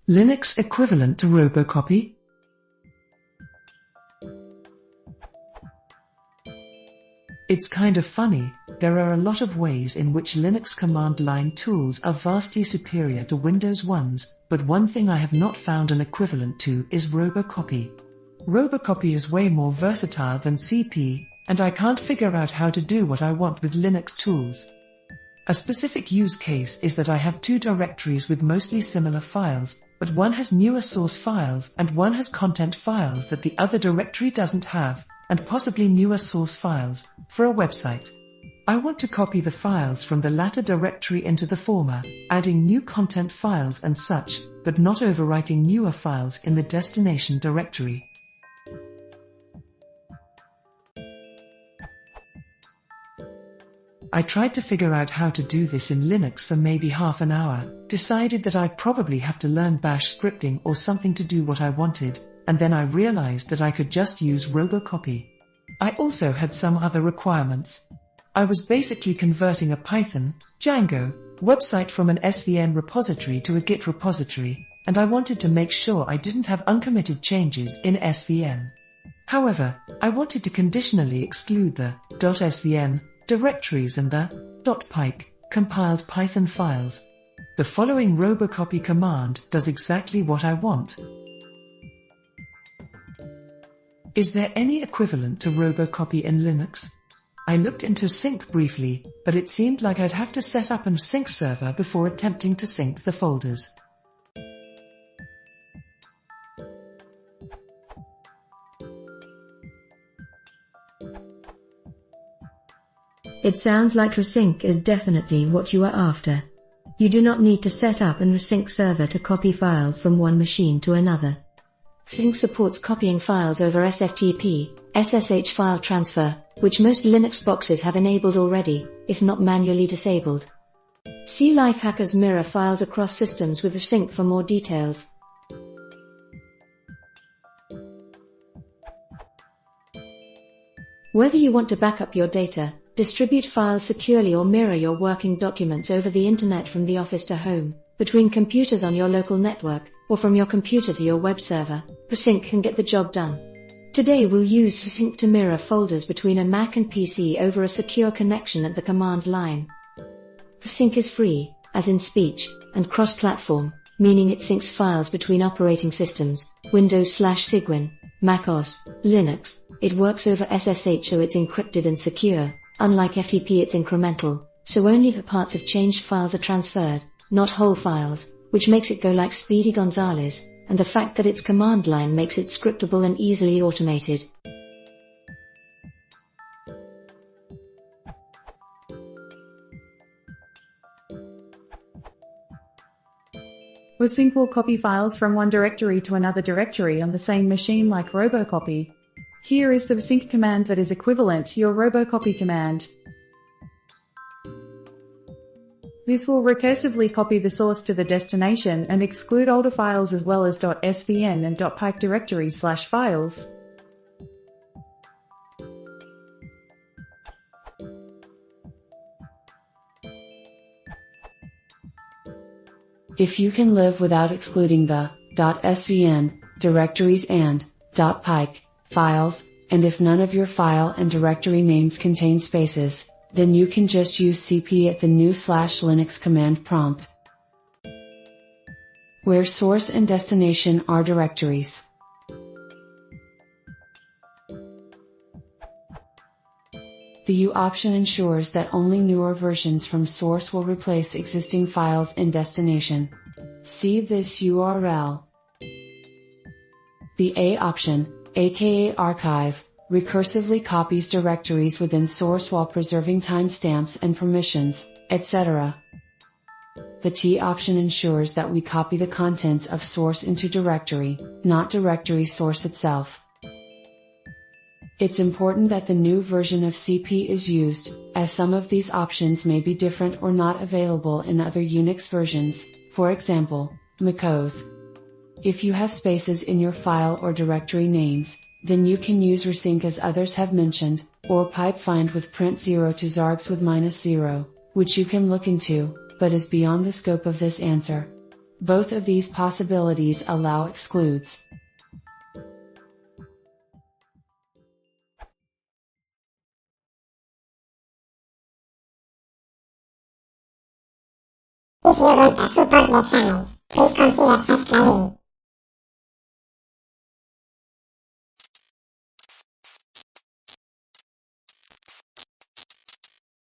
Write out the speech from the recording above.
Linux equivalent to robocopy? It's kind of funny, there are a lot of ways in which Linux command line tools are vastly superior to Windows ones, but one thing I have not found an equivalent to is robocopy. Robocopy is way more versatile than CP, and I can't figure out how to do what I want with Linux tools. A specific use case is that I have two directories with mostly similar files, but one has newer source files and one has content files that the other directory doesn't have, and possibly newer source files, for a website. I want to copy the files from the latter directory into the former, adding new content files and such, but not overwriting newer files in the destination directory. I tried to figure out how to do this in Linux for maybe half an hour, decided that I probably have to learn bash scripting or something to do what I wanted, and then I realized that I could just use robocopy. I also had some other requirements. I was basically converting a Python, Django, website from an SVN repository to a Git repository, and I wanted to make sure I didn't have uncommitted changes in SVN. However, I wanted to conditionally exclude the .svn directories and the .py compiled Python files. The following robocopy command does exactly what I want. Is there any equivalent to robocopy in Linux? I looked into sync briefly, but it seemed like I'd have to set up a sync server before attempting to sync the folders. It sounds like resync is definitely what you are after. You do not need to set up an resync server to copy files from one machine to another. Sync supports copying files over SFTP, SSH file transfer, which most Linux boxes have enabled already, if not manually disabled. See Lifehacker's mirror files across systems with resync for more details. Whether you want to back up your data, distribute files securely or mirror your working documents over the internet from the office to home, between computers on your local network, or from your computer to your web server, Resync can get the job done. Today we'll use Resync to mirror folders between a Mac and PC over a secure connection at the command line. Resync is free, as in speech, and cross-platform, meaning it syncs files between operating systems, Windows/Cygwin, Mac OS, Linux. It works over SSH, so it's encrypted and secure. Unlike FTP, it's incremental, so only the parts of changed files are transferred, not whole files, which makes it go like Speedy Gonzales, and the fact that its command line makes it scriptable and easily automated. Resync will copy files from one directory to another directory on the same machine like robocopy. Here is the resync command that is equivalent to your robocopy command. This will recursively copy the source to the destination and exclude older files as well as .svn and .py directories/files. If you can live without excluding the .svn directories and .py files, and if none of your file and directory names contain spaces, then you can just use cp at the new /Linux command prompt, where source and destination are directories. The U option ensures that only newer versions from source will replace existing files in destination. See this URL. The A option, aka archive, recursively copies directories within source while preserving timestamps and permissions, etc. The T option ensures that we copy the contents of source into directory, not directory source itself. It's important that the new version of CP is used, as some of these options may be different or not available in other Unix versions, for example, macOS. If you have spaces in your file or directory names, then you can use resync as others have mentioned, or pipefind with print0 to zargs with -0, which you can look into, but is beyond the scope of this answer. Both of these possibilities allow excludes. If you want a support website, please consider subscribing.